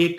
1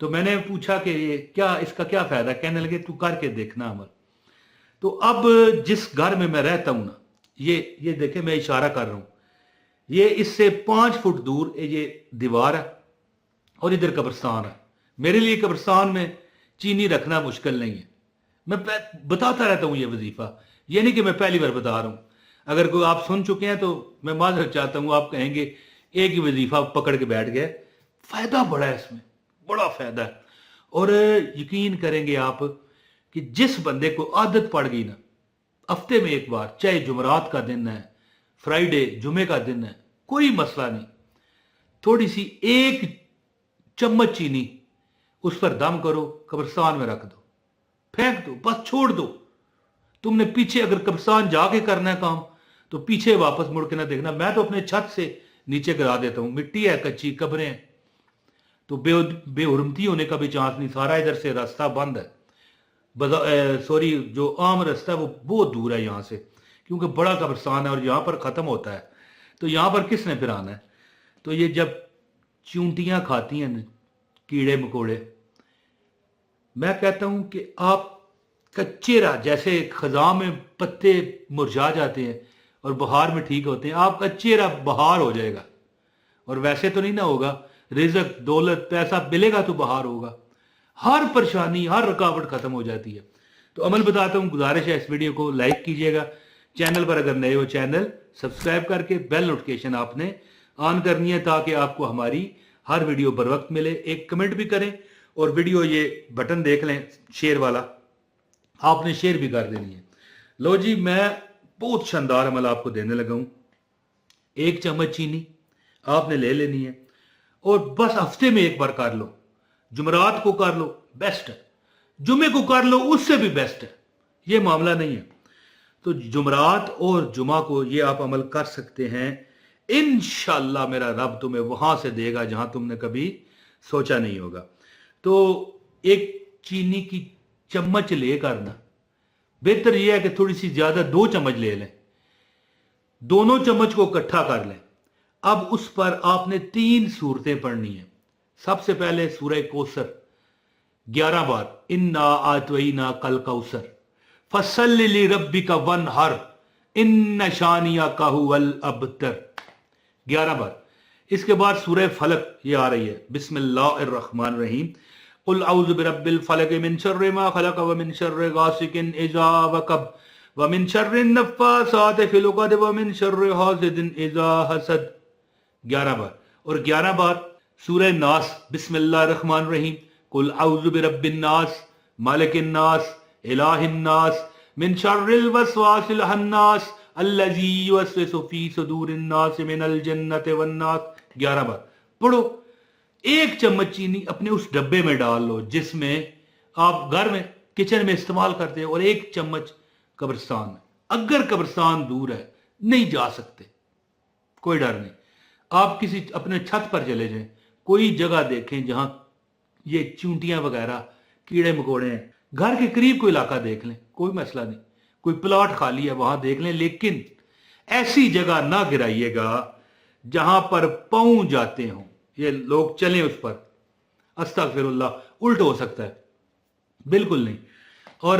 تو میں نے پوچھا کہ یہ کیا اس کا کیا فائدہ، کہنے لگے تو کر کے دیکھنا عمل۔ تو اب جس گھر میں رہتا ہوں نا، یہ دیکھیں میں اشارہ کر رہا ہوں، یہ اس سے 5 فٹ دور یہ دیوار ہے اور ادھر قبرستان ہے۔ میرے لیے قبرستان میں چینی رکھنا مشکل نہیں ہے، میں بتاتا رہتا ہوں یہ وظیفہ، یہ نہیں کہ میں پہلی بار بتا رہا ہوں۔ اگر کوئی آپ سن چکے ہیں تو میں معذرت چاہتا ہوں، آپ کہیں گے ایک ہی وظیفہ پکڑ کے بیٹھ گئے، فائدہ بڑا ہے اس میں، بڑا فائدہ ہے۔ اور یقین کریں گے آپ کہ جس بندے کو عادت پڑ گئی نا، ہفتے میں ایک بار، چاہے جمعرات کا دن ہے، فرائیڈے، جمعے کا دن ہے، کوئی مسئلہ نہیں، تھوڑی سی 1 چمچ چینی اس پر دم کرو، قبرستان میں رکھ دو، پھینک دو، بس چھوڑ دو۔ تم نے پیچھے اگر قبرستان جا کے کرنا ہے کام تو پیچھے واپس مڑ کے نہ دیکھنا۔ میں تو اپنے چھت سے نیچے گرا دیتا ہوں، مٹی ہے، کچی قبریں ہیں، تو بے حرمتی ہونے کا بھی چانس نہیں، سارا ادھر سے راستہ بند ہے۔ سوری، جو عام راستہ ہے وہ بہت دور ہے یہاں سے، کیونکہ بڑا قبرستان ہے اور یہاں پر ختم ہوتا ہے، تو یہاں پر کس نے پھر آنا ہے؟ تو یہ جب چونٹیاں کھاتی ہیں کیڑے مکوڑے، میں کہتا ہوں کہ آپ کچے راہ، جیسے خزاں میں پتے مرجھا جاتے ہیں اور بہار میں ٹھیک ہوتے ہیں، آپ کچے راہ بہار ہو جائے گا، اور ویسے تو نہیں نہ ہوگا، رزق، دولت، پیسہ ملے گا تو بہار ہوگا، ہر پریشانی، ہر رکاوٹ ختم ہو جاتی ہے۔ تو عمل بتاتا ہوں، گزارش ہے اس ویڈیو کو لائک کیجئے گا، چینل پر اگر نئے ہو چینل سبسکرائب کر کے بیل نوٹیفیکیشن آپ نے آن کرنی ہے تاکہ آپ کو ہماری ہر ویڈیو بر وقت ملے۔ ایک کمنٹ بھی کریں اور ویڈیو یہ بٹن دیکھ لیں شیئر والا، آپ نے شیئر بھی کر دینی ہے۔ لو جی، میں بہت شاندار عمل آپ کو دینے لگا ہوں۔ 1 چمچ چینی آپ نے لے لینی ہے اور بس ہفتے میں ایک بار کر لو، جمعرات کو کر لو بیسٹ ہے، جمعے کو کر لو اس سے بھی بیسٹ ہے، یہ معاملہ نہیں ہے۔ تو جمعرات اور جمعہ کو یہ آپ عمل کر سکتے ہیں، انشاءاللہ میرا رب تمہیں وہاں سے دے گا جہاں تم نے کبھی سوچا نہیں ہوگا۔ تو 1 چینی کی چمچ لے کرنا، بہتر یہ ہے کہ تھوڑی سی زیادہ 2 چمچ لے لیں، دونوں چمچ کو اکٹھا کر لیں۔ اب اس پر آپ نے 3 سورتیں پڑھنی ہیں۔ سب سے پہلے سورہ کوثر 11 بار، انا اعطیناک الکوثر فصلی لربک وانحر ان شانئک ھو الابتر، 11 بار۔ اس کے بعد سورہ فلق یہ آ رہی ہے، بسم اللہ الرحمن الرحیم، قل اعوذ برب الفلق من شر ما خلق ومن شر غاسق اذا وقب ومن شر النفاثات فی العقد ومن شر حاسد اذا حسد، 11 بار۔ اور 11 بار سورہ ناس، بسم اللہ الرحمن الرحیم، قل اعوذ برب الناس مالک الناس الہ الناس من شر الوسواس الخناس الذی یوسوس فی صدور الناس من الجنۃ والناس، 11 بار پڑھو۔ 1 چمچ چینی اپنے اس ڈبے میں ڈال لو جس میں آپ گھر میں کچن میں استعمال کرتے ہیں، اور 1 چمچ قبرستان میں۔ اگر قبرستان دور ہے، نہیں جا سکتے، کوئی ڈر نہیں، آپ کسی اپنے چھت پر چلے جائیں، کوئی جگہ دیکھیں جہاں یہ چونٹیاں وغیرہ کیڑے مکوڑے ہیں، گھر کے قریب کوئی علاقہ دیکھ لیں، کوئی مسئلہ نہیں، کوئی پلاٹ خالی ہے وہاں دیکھ لیں، لیکن ایسی جگہ نہ گرائیے گا جہاں پر پاؤں جاتے ہوں، یہ لوگ چلیں اس پر، استغفر اللہ، الٹ ہو سکتا ہے، بالکل نہیں۔ اور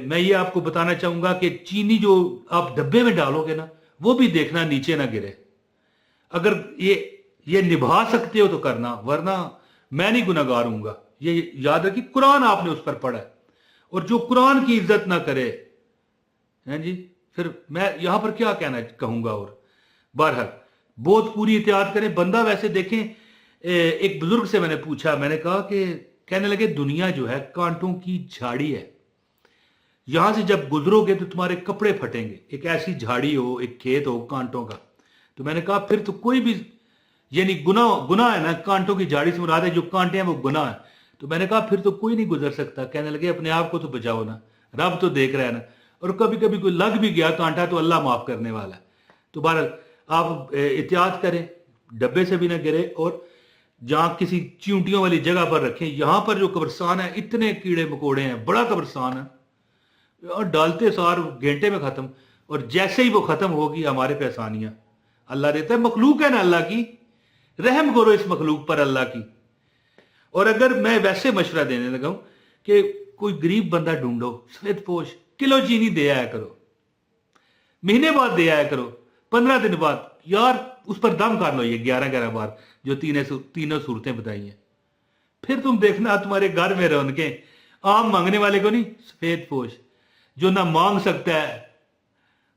میں یہ آپ کو بتانا چاہوں گا کہ چینی جو آپ ڈبے میں ڈالو گے نا، وہ بھی دیکھنا نیچے نہ گرے، اگر یہ نبھا سکتے ہو تو کرنا، ورنہ میں نہیں گناہگار ہوں گا، یہ یاد رکھیے، قرآن آپ نے اس پر پڑھا ہے، اور جو قرآن کی عزت نہ کرے ہیں جی، پھر میں یہاں پر کیا کہوں گا۔ اور بہرحال بہت پوری احتیاط کریں۔ بندہ ویسے دیکھیں، ایک بزرگ سے میں نے پوچھا، میں نے کہا کہ کہنے لگے دنیا جو ہے کانٹوں کی جھاڑی ہے، یہاں سے جب گزرو گے تو تمہارے کپڑے پھٹیں گے، ایک ایسی جھاڑی ہو، ایک کھیت ہو کانٹوں کا۔ تو میں نے کہا پھر تو کوئی بھی، یعنی گناہ ہے نا، کانٹوں کی جھاڑی سے مراد ہے جو کانٹے ہیں وہ گناہ ہے۔ تو میں نے کہا پھر تو کوئی نہیں گزر سکتا۔ کہنے لگے اپنے آپ کو تو بچاؤ نا، رب تو دیکھ رہا ہے نا، اور کبھی کبھی کوئی لگ بھی گیا کانٹا تو اللہ معاف کرنے والا ہے۔ تو بہرحال آپ احتیاط کریں، ڈبے سے بھی نہ گرے، اور جہاں کسی چیونٹیوں والی جگہ پر رکھیں۔ یہاں پر جو قبرستان ہے اتنے کیڑے مکوڑے ہیں، بڑا قبرستان ہے، اور ڈالتے سار گھنٹے میں ختم، اور جیسے ہی وہ ختم ہوگی ہمارے پہ آسانیاں اللہ دیتا ہے۔ مخلوق ہے نا اللہ کی، رحم کرو اس مخلوق پر اللہ کی۔ اور اگر میں ویسے مشورہ دینے لگا ہوں کہ کوئی غریب بندہ ڈھونڈو سفید پوش، کلو چینی دے آیا کرو، مہینے بعد دے آیا کرو، 15 دن بعد، یار اس پر دم کر لو یہ 11 بار جو تینوں صورتیں بتائی ہیں، پھر تم دیکھنا تمہارے گھر میں رونقیں، عام مانگنے والے کو نہیں، سفید پوش جو نہ مانگ سکتا ہے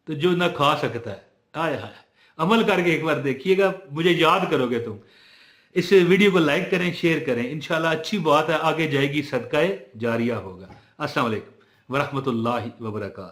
تو جو نہ کھا سکتا ہے. آئے ہائے، عمل کر کے ایک بار دیکھیے گا، مجھے یاد کرو گے تم. اس ویڈیو کو لائک کریں، شیئر کریں، انشاءاللہ اچھی بات ہے، آگے جائے گی، صدقہ جاریہ ہوگا. السلام علیکم ورحمۃ اللہ وبرکاتہ.